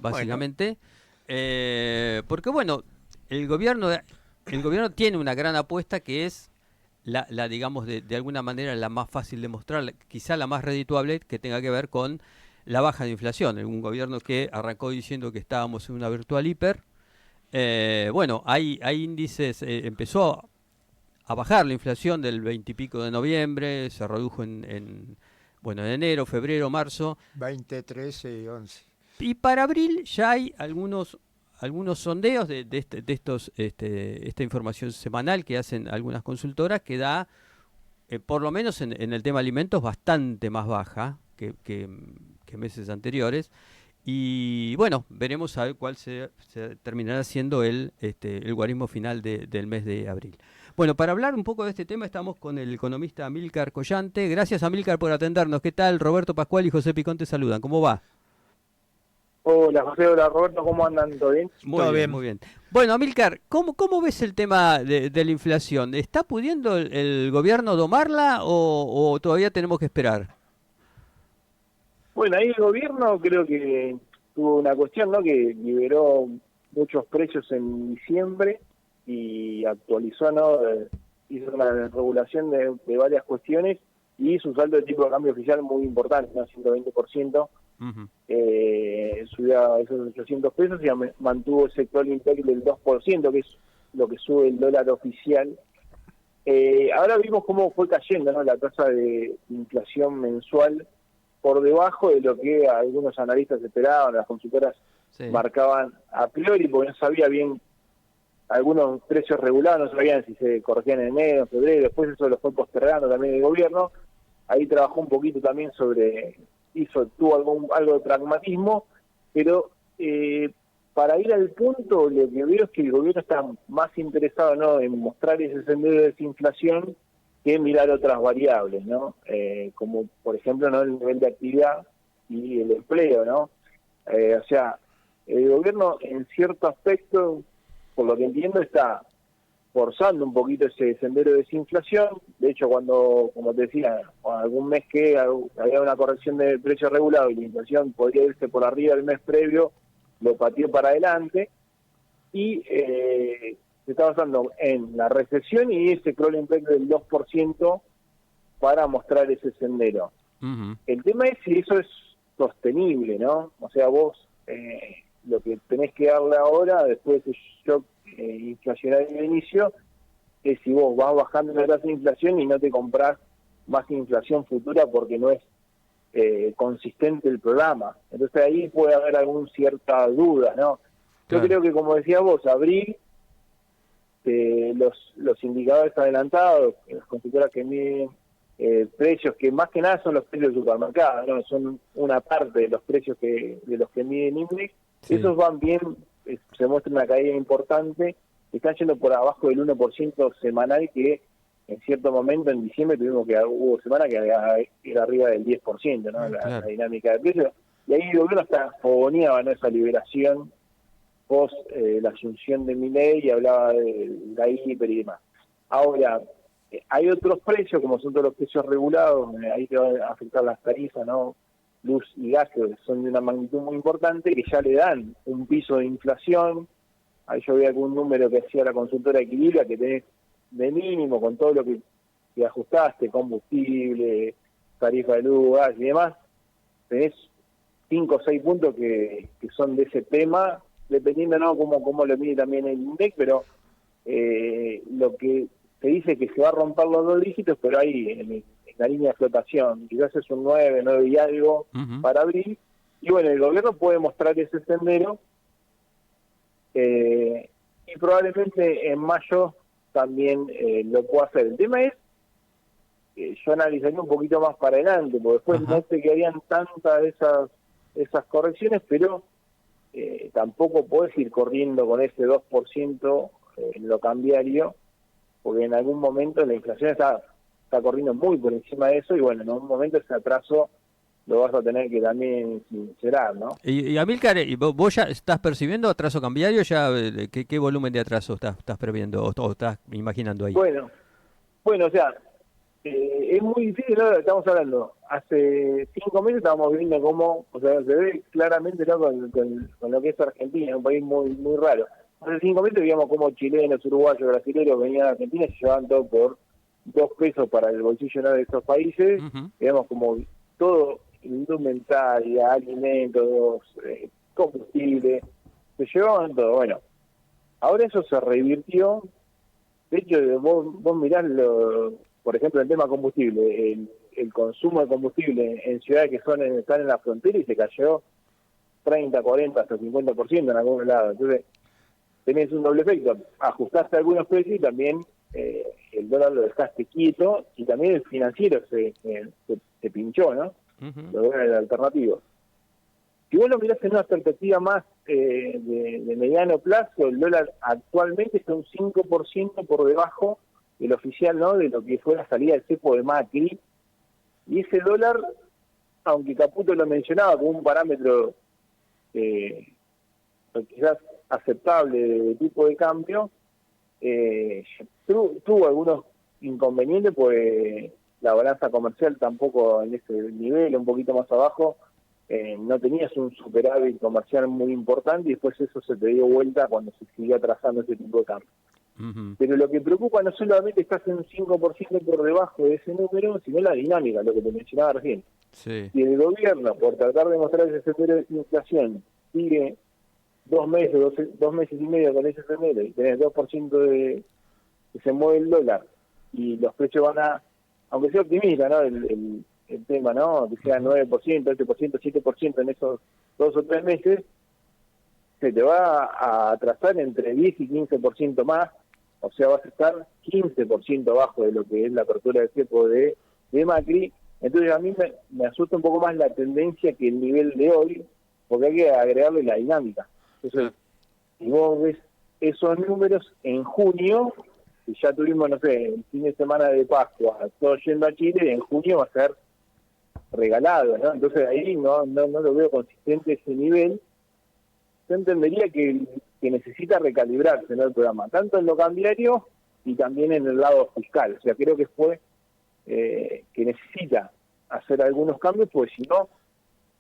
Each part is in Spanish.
básicamente. Porque bueno, el gobierno, el gobierno tiene una gran apuesta que es digamos, de alguna manera la más fácil de mostrar, quizá la más redituable, que tenga que ver con la baja de inflación. Un gobierno que arrancó diciendo que estábamos en una virtual hiper. Bueno, hay índices, empezó a bajar la inflación del 20 y pico de noviembre, se redujo bueno, en enero, febrero, marzo. 20, 13 y 11. Y para abril ya hay algunos sondeos de estos, esta información semanal que hacen algunas consultoras que da, por lo menos en el tema alimentos, bastante más baja que meses anteriores. Y bueno, veremos a ver cuál se terminará siendo el guarismo final del mes de abril. Bueno, para hablar un poco de este tema estamos con el economista Amílcar Collante. Gracias, Amílcar, por atendernos. ¿Qué tal? Roberto Pascual y José Picón te saludan. ¿Cómo va? Hola José, hola Roberto, ¿cómo andan? ¿Todo bien? Muy Todo bien, bien. muy bien. Bueno, Amílcar, ¿cómo ves el tema de la inflación? ¿Está pudiendo el gobierno domarla o todavía tenemos que esperar? Bueno, ahí el gobierno creo que tuvo una cuestión, ¿no? Que liberó muchos precios en diciembre y actualizó, ¿no? Hizo una regulación de varias cuestiones y su saldo de tipo de cambio oficial muy importante, ¿no? 120%. Ujú. Subió a esos 800 pesos y mantuvo ese crawling peg del 2%, que es lo que sube el dólar oficial. Ahora vimos cómo fue cayendo, ¿no? La tasa de inflación mensual por debajo de lo que algunos analistas esperaban, las consultoras Sí. marcaban a priori, porque no sabía bien, algunos precios regulados no sabían si se corregían en enero, en febrero, después eso lo fue postergando también el gobierno. Ahí trabajó un poquito también tuvo algo de pragmatismo, pero para ir al punto, lo que veo es que el gobierno está más interesado, ¿no?, en mostrar ese sendero de desinflación que mirar otras variables, ¿no? Como por ejemplo, ¿no?, el nivel de actividad y el empleo, ¿no? O sea, el gobierno en cierto aspecto, por lo que entiendo, está forzando un poquito ese sendero de desinflación. De hecho, cuando, como te decía, algún mes que había una corrección del precio regulado y la inflación podría irse por arriba del mes previo, lo pateó para adelante y se está basando en la recesión y ese crawling peg del 2% para mostrar ese sendero. Ujú. El tema es si eso es sostenible, ¿no? O sea, vos lo que tenés que darle ahora, después de ese shock inflacionario de inicio, es si vos vas bajando la tasa de inflación y no te comprás más inflación futura porque no es consistente el programa. Entonces ahí puede haber alguna cierta duda, ¿no? Yo Claro. creo que, como decías vos, abril, los indicadores adelantados, las consultoras que miden precios, que más que nada son los precios del supermercado, ¿no? Son una parte de los precios de los que miden Index. Sí. Esos van bien, se muestra una caída importante, están yendo por abajo del 1% semanal, que en cierto momento en diciembre hubo semanas que era arriba del 10%, ¿no? La Claro. dinámica de precios. Y ahí el gobierno hasta fogoneaba, ¿no?, esa liberación post la asunción de Milei y hablaba de la hiper y demás. Ahora, hay otros precios, como son todos los precios regulados, ahí te van a afectar las tarifas, ¿no?, luz y gas, que son de una magnitud muy importante, que ya le dan un piso de inflación. Ahí yo vi algún número que hacía la consultora Equilibra, que tenés de mínimo, con todo lo que ajustaste, combustible, tarifa de luz, gas y demás, tenés 5 o 6 puntos que son de ese tema, dependiendo, ¿no?, cómo lo mide también el INDEC, pero lo que se dice que se va a romper los 2 dígitos, pero ahí en la línea de flotación, quizás es un 9 y algo Ujú. para abril, y bueno, el gobierno puede mostrar ese sendero, y probablemente en mayo también lo pueda hacer. El tema es, yo analizaría un poquito más para adelante, porque después Ajá. no te quedarían tantas de esas correcciones, pero tampoco podés ir corriendo con ese 2% en lo cambiario, porque en algún momento la inflación está corriendo muy por encima de eso, y bueno, en un momento ese atraso lo vas a tener que también sincerar, ¿no? Y Amílcar, ¿y vos ya estás percibiendo atraso cambiario? Ya, ¿qué volumen de atraso estás previendo o estás imaginando ahí? Bueno, o sea, Es muy difícil, ¿no? Estamos hablando, hace 5 meses estábamos viendo cómo, o sea, se ve claramente, ¿no? Con lo que es Argentina, un país muy muy raro. Hace 5 meses veíamos cómo chilenos, uruguayos, brasileños venían a Argentina y se llevaban todo por 2 pesos para el bolsillo, ¿no?, de estos países. Ujú. Digamos, como todo, indumentaria, alimentos, combustible, se llevaban todo. Bueno, ahora eso se revirtió. De hecho, vos mirás, por ejemplo, el tema combustible, el consumo de combustible en ciudades que están en la frontera y se cayó 30, 40, hasta 50% en algunos lados. Entonces, tenés un doble efecto. Ajustaste algunos precios y también el dólar lo dejaste quieto y también el financiero se pinchó, ¿no? Ujú. Los dólares alternativos. Si vos lo mirás en una perspectiva más de mediano plazo, el dólar actualmente está un 5% por debajo del oficial, ¿no?, de lo que fue la salida del cepo de Macri. Y ese dólar, aunque Caputo lo mencionaba como un parámetro quizás aceptable de tipo de cambio, tuvo algunos inconvenientes, pues la balanza comercial tampoco en ese nivel, un poquito más abajo, no tenías un superávit comercial muy importante y después eso se te dio vuelta cuando se siguió atrasando ese tipo de cambio. Ujú. Pero lo que preocupa no solamente estás en un 5% por debajo de ese número, sino la dinámica, lo que te mencionaba recién. Sí. Si el gobierno, por tratar de mostrar ese escenario de inflación, sigue 2 meses, 2 meses y medio con ese escenario y tenés 2% que se mueve el dólar y los precios van aunque sea optimista, ¿no?, el tema, ¿no?, que sea 9%, 8%, 7% en esos 2 o 3 meses, se te va a atrasar entre 10 y 15% más, o sea, vas a estar 15% abajo de lo que es la apertura de cepo de Macri. Entonces a mí me asusta un poco más la tendencia que el nivel de hoy, porque hay que agregarle la dinámica. Entonces, si vos ves esos números en junio, si ya tuvimos, no sé, el fin de semana de Pascua, todo yendo a Chile, en junio va a ser regalado, ¿no? Entonces ahí no lo veo consistente ese nivel. Yo entendería que necesita recalibrarse, ¿no?, el programa, tanto en lo cambiario y también en el lado fiscal. O sea, creo que que necesita hacer algunos cambios, porque si no,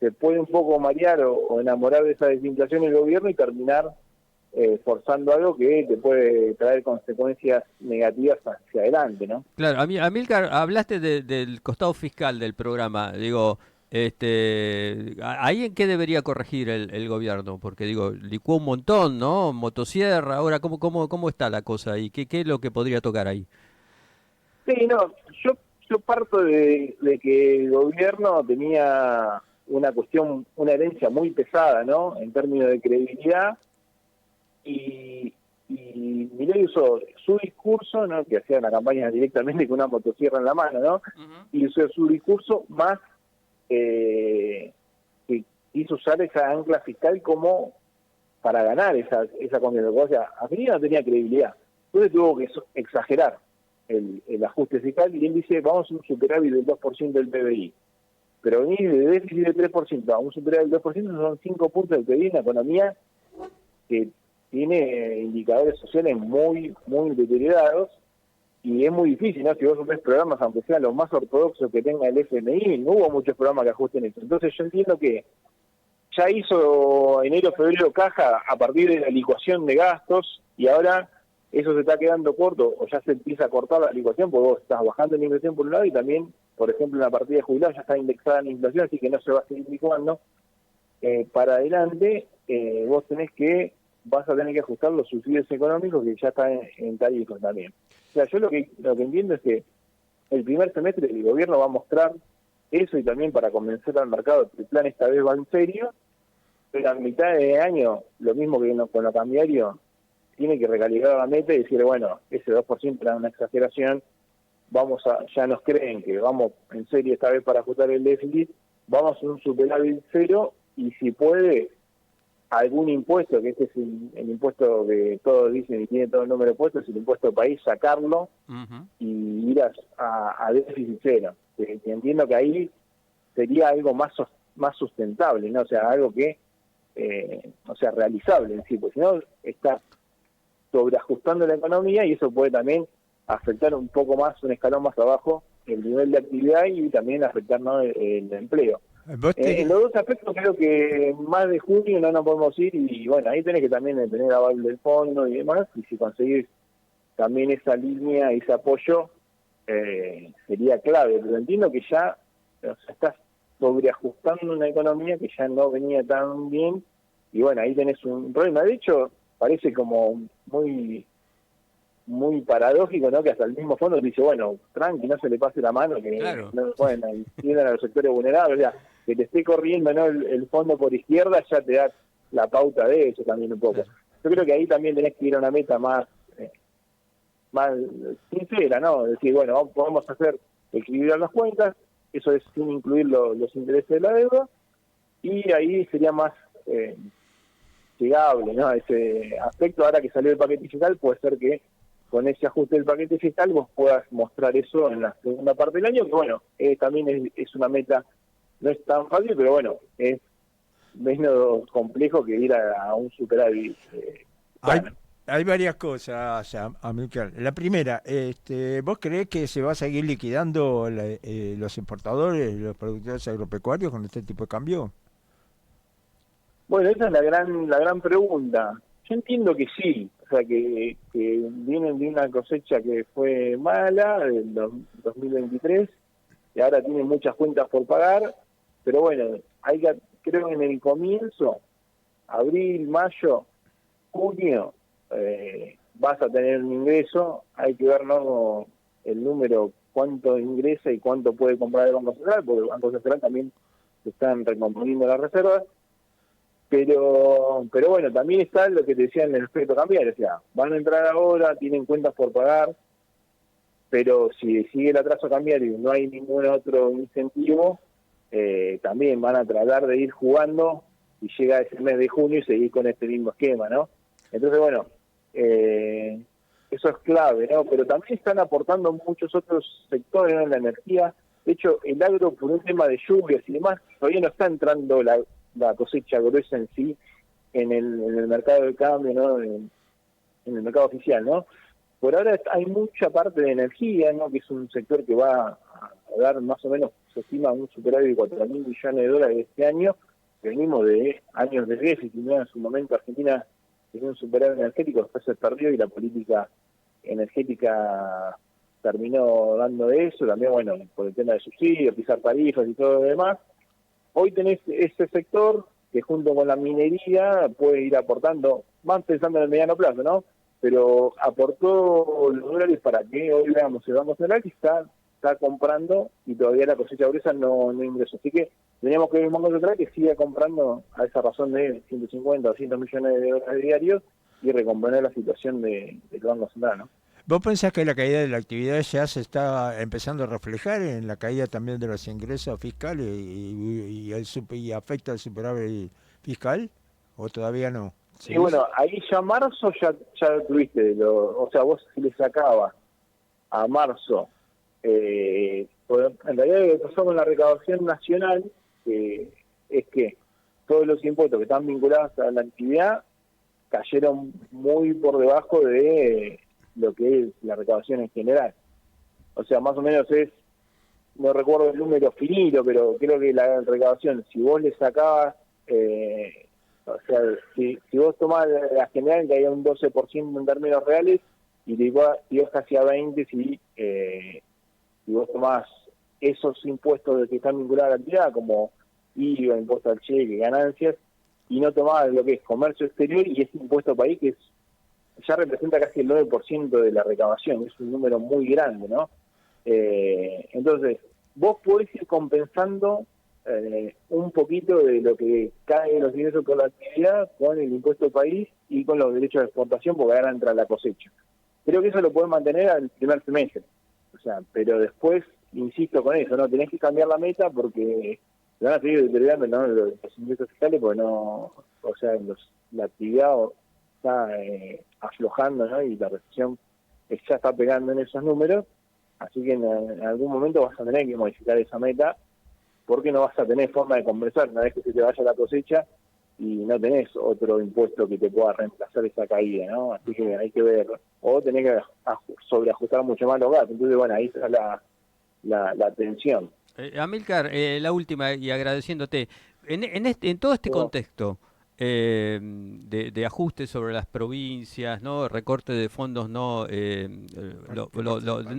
se puede un poco marear o enamorar de esa desinflación el gobierno y terminar forzando algo que te puede traer consecuencias negativas hacia adelante, ¿no? Claro, Amílcar, hablaste del costado fiscal del programa. Digo, ¿ahí en qué debería corregir el gobierno? Porque digo, licuó un montón, ¿no? Motosierra, ahora, ¿cómo está la cosa ahí? ¿Qué es lo que podría tocar ahí? Sí, no, yo parto de que el gobierno tenía una herencia muy pesada, ¿no?, en términos de credibilidad, y Milei usó su discurso, ¿no?, que hacía una campaña directamente con una motosierra en la mano, ¿no?, Ujú. y usó su discurso más que quiso usar esa ancla fiscal como para ganar esa contienda. O sea, Argentina no tenía credibilidad. Entonces tuvo que exagerar el ajuste fiscal y él dice, vamos a un superávit del 2% del PBI. Pero venir de déficit del 3% a un superávit del 2% son 5 puntos del PBI en una economía que tiene indicadores sociales muy, muy deteriorados y es muy difícil, ¿no? Si vos ves programas, aunque sean los más ortodoxos que tenga el FMI, no hubo muchos programas que ajusten eso. Entonces yo entiendo que ya hizo enero, febrero caja a partir de la licuación de gastos y ahora eso se está quedando corto o ya se empieza a cortar la licuación porque vos estás bajando la inversión por un lado y también, por ejemplo, la partida de jubilados ya está indexada en la inflación, así que no se va a seguir licuando. Para adelante vos vas a tener que ajustar los subsidios económicos que ya están en tarifas también. O sea, yo lo que entiendo es que el primer semestre el gobierno va a mostrar eso y también para convencer al mercado que el plan esta vez va en serio, pero a mitad de año, lo mismo que con lo cambiario, tiene que recalibrar la meta y decir, bueno, ese 2% era una exageración, ya nos creen que vamos en serio esta vez para ajustar el déficit, vamos a un superávit cero y si puede algún impuesto, que este es el impuesto que todos dicen y tiene todo el número de puestos, el impuesto país, sacarlo Ujú. y ir a déficit cero. Que entiendo que ahí sería algo más sustentable, ¿no? O sea, algo que, realizable en sí, porque si no, está sobreajustando la economía y eso puede también afectar un poco más, un escalón más abajo, el nivel de actividad y también afectar, ¿no?, el empleo. En los dos aspectos creo que más de junio no nos podemos ir y bueno, ahí tenés que también tener aval del fondo y demás, y si conseguís también esa línea, ese apoyo, sería clave, pero entiendo que ya, o sea, estás sobreajustando una economía que ya no venía tan bien y bueno, ahí tenés un problema. De hecho, parece como muy paradójico, ¿no?, que hasta el mismo fondo te dice, bueno, tranqui, no se le pase la mano, que Claro. no pueden atiendan a los sectores vulnerables, o sea, que te esté corriendo, ¿no?, el fondo por izquierda ya te da la pauta de eso también un poco. Claro. Yo creo que ahí también tenés que ir a una meta más sincera, ¿no? Es decir, bueno, podemos hacer equilibrar las cuentas, eso es sin incluir los intereses de la deuda, y ahí sería más llegable, ¿no?, a ese aspecto. Ahora que salió el paquete fiscal, puede ser que con ese ajuste del paquete fiscal vos puedas mostrar eso en la segunda parte del año, que bueno, también es una meta, no es tan fácil, pero bueno, es menos complejo que ir a un superávit Hay, sano. hay varias cosas, Amílcar. La primera, ¿vos creés que se va a seguir liquidando los importadores, los productores agropecuarios con este tipo de cambio? Bueno, esa es la gran pregunta. Yo entiendo que sí, o sea, que vienen de una cosecha que fue mala, del 2023, y ahora tienen muchas cuentas por pagar, pero bueno, creo que en el comienzo, abril, mayo, junio, vas a tener un ingreso, hay que ver, ¿no?, el número, cuánto ingresa y cuánto puede comprar el Banco Central, porque el Banco Central también se están recomponiendo las reservas. Pero bueno, también está lo que te decía en el aspecto cambiario, o sea, van a entrar ahora, tienen cuentas por pagar, pero si sigue el atraso cambiario y no hay ningún otro incentivo, también van a tratar de ir jugando y llega ese mes de junio y seguir con este mismo esquema, ¿no? Entonces, bueno, eso es clave, ¿no? Pero también están aportando muchos otros sectores, ¿no?, en la energía. De hecho, el agro, por un tema de lluvias y demás, todavía no está entrando la cosecha gruesa en sí en el mercado de cambio, ¿no?, en el mercado oficial, ¿no? Por ahora hay mucha parte de energía, ¿no?, que es un sector que va a dar más o menos, se estima, un superávit de 4.000 millones de dólares este año. Venimos de años de déficit, ¿no? En su momento Argentina tenía un superávit energético, después se perdió y la política energética terminó dando de eso, también, bueno, por el tema de subsidios, pisar tarifas y todo lo demás. Hoy tenés ese sector que junto con la minería puede ir aportando, van pensando en el mediano plazo, ¿no? Pero aportó los dólares para que hoy veamos el Banco Central que está comprando y todavía la cosecha gruesa no ingresó. Así que teníamos que ver un Banco Central que siga comprando a esa razón de 150 o 200 millones de dólares diarios y recomponer la situación del Banco Central, ¿no? ¿Vos pensás que la caída de la actividad ya se está empezando a reflejar en la caída también de los ingresos fiscales y afecta al superávit fiscal? ¿O todavía no? Y bueno, ahí ya marzo ya tuviste, o sea, vos si le sacabas a marzo, en realidad lo que pasó con la recaudación nacional es que todos los impuestos que están vinculados a la actividad cayeron muy por debajo de lo que es la recaudación en general. O sea, más o menos no recuerdo el número finito, pero creo que la recaudación, si vos le sacabas, o sea, si vos tomás la general, que haya un 12% en términos reales, y te ibas casi a 20% si vos tomás esos impuestos que están vinculados a la actividad, como IVA, impuesto al cheque, ganancias, y no tomás lo que es comercio exterior y ese impuesto país que ya representa casi el 9% de la recaudación, es un número muy grande, ¿no? Entonces, vos podés ir compensando un poquito de lo que cae en los ingresos por la actividad con el impuesto país y con los derechos de exportación, porque ahora entra la cosecha. Creo que eso lo podés mantener al primer semestre, o sea, pero después, insisto con eso, ¿no? Tenés que cambiar la meta porque se van a seguir deteriorando, ¿no?, los ingresos fiscales, porque no, o sea, la actividad está aflojando, ¿no?, y la recesión ya está pegando en esos números, así que en algún momento vas a tener que modificar esa meta porque no vas a tener forma de compensar una vez que se te vaya la cosecha y no tenés otro impuesto que te pueda reemplazar esa caída, ¿no? Así que hay que ver, o tenés que sobreajustar mucho más los gastos. Entonces, bueno, ahí está la atención. Amílcar, la última y agradeciéndote. En todo este contexto de ajustes sobre las provincias, ¿no? Recorte de fondos no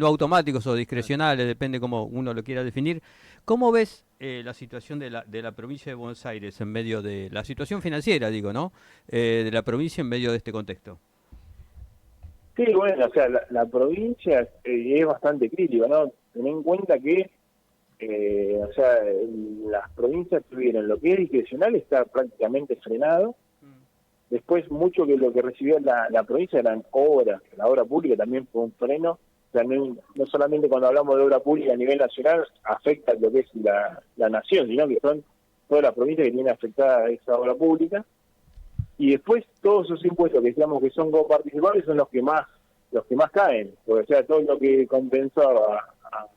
automáticos o discrecionales, depende cómo uno lo quiera definir. ¿Cómo ves la situación de la provincia de Buenos Aires en medio de la situación financiera, digo, ¿no? De la provincia en medio de este contexto. Sí, bueno, o sea, la provincia es bastante crítica, ¿no? Ten en cuenta que, o sea, las provincias tuvieron lo que es discrecional está prácticamente frenado. Después, mucho que lo que recibió la provincia eran obras, la obra pública también fue un freno. O sea, no solamente cuando hablamos de obra pública a nivel nacional afecta lo que es la nación, sino que son todas las provincias que tienen afectada esa obra pública. Y después todos esos impuestos que decíamos que son coparticipables son los que más caen, porque o sea, todo lo que compensaba a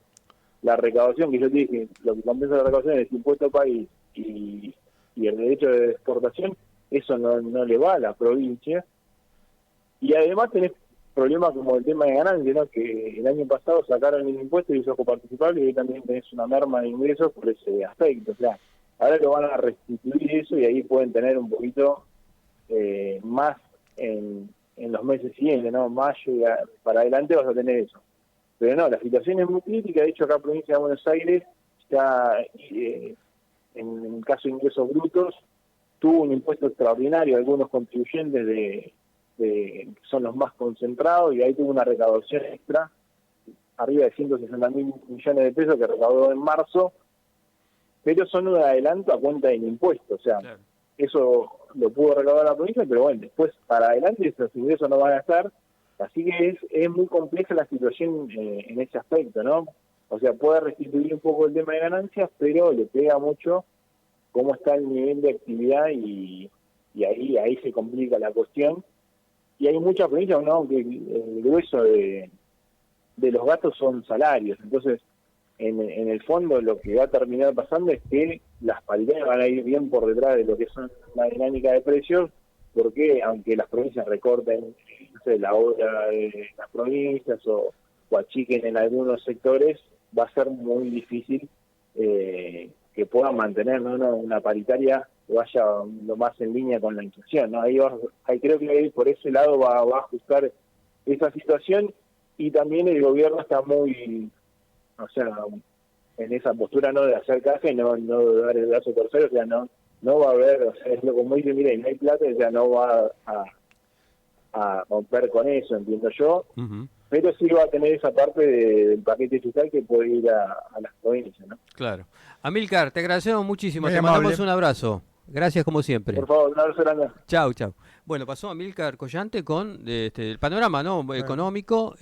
la recaudación, que yo te dije, lo que compensa la recaudación es el impuesto país y el derecho de exportación, eso no le va a la provincia. Y además tenés problemas como el tema de ganancias, ¿no? Que el año pasado sacaron el impuesto y hizo coparticipable y hoy también tenés una merma de ingresos por ese aspecto. O sea, ahora lo van a restituir eso y ahí pueden tener un poquito más en los meses siguientes, ¿no? Mayo y para adelante vas a tener eso. Pero no, la situación es muy crítica. De hecho, acá en la provincia de Buenos Aires está, en el caso de ingresos brutos, tuvo un impuesto extraordinario a algunos contribuyentes que son los más concentrados, y ahí tuvo una recaudación extra, arriba de 160.000 millones de pesos que recaudó en marzo, pero son un adelanto a cuenta del impuesto, o sea, claro. Eso lo pudo recaudar la provincia, pero bueno, después para adelante esos ingresos no van a estar, así que es muy compleja la situación en ese aspecto, ¿no? O sea, puede restituir un poco el tema de ganancias, pero le pega mucho cómo está el nivel de actividad y ahí se complica la cuestión. Y hay muchas provincias, ¿no?, que el grueso de los gastos son salarios, entonces en el fondo lo que va a terminar pasando es que las paritarias van a ir bien por detrás de lo que son la dinámica de precios, porque aunque las provincias recorten, no sé, la obra de las provincias o achiquen en algunos sectores, va a ser muy difícil que puedan mantener, ¿no?, una paritaria que vaya lo más en línea con la inflación, ¿no? Ahí creo que por ese lado va a ajustar esa situación, y también el gobierno está muy, o sea, en esa postura no de hacer caja y no de dar el brazo tercero, o sea, no va a haber, o sea, es lo como dice, mire, no hay plata, o sea, no va a romper con eso, entiendo yo, pero sí va a tener esa parte del paquete fiscal que puede ir a las provincias, ¿no? Claro. Amílcar, te agradecemos muchísimo, Muy te amable. mandamos un abrazo. Gracias como siempre. Por favor, un abrazo grande. Chau, chau. Bueno, pasó Amílcar Collante con el panorama, ¿no?, económico.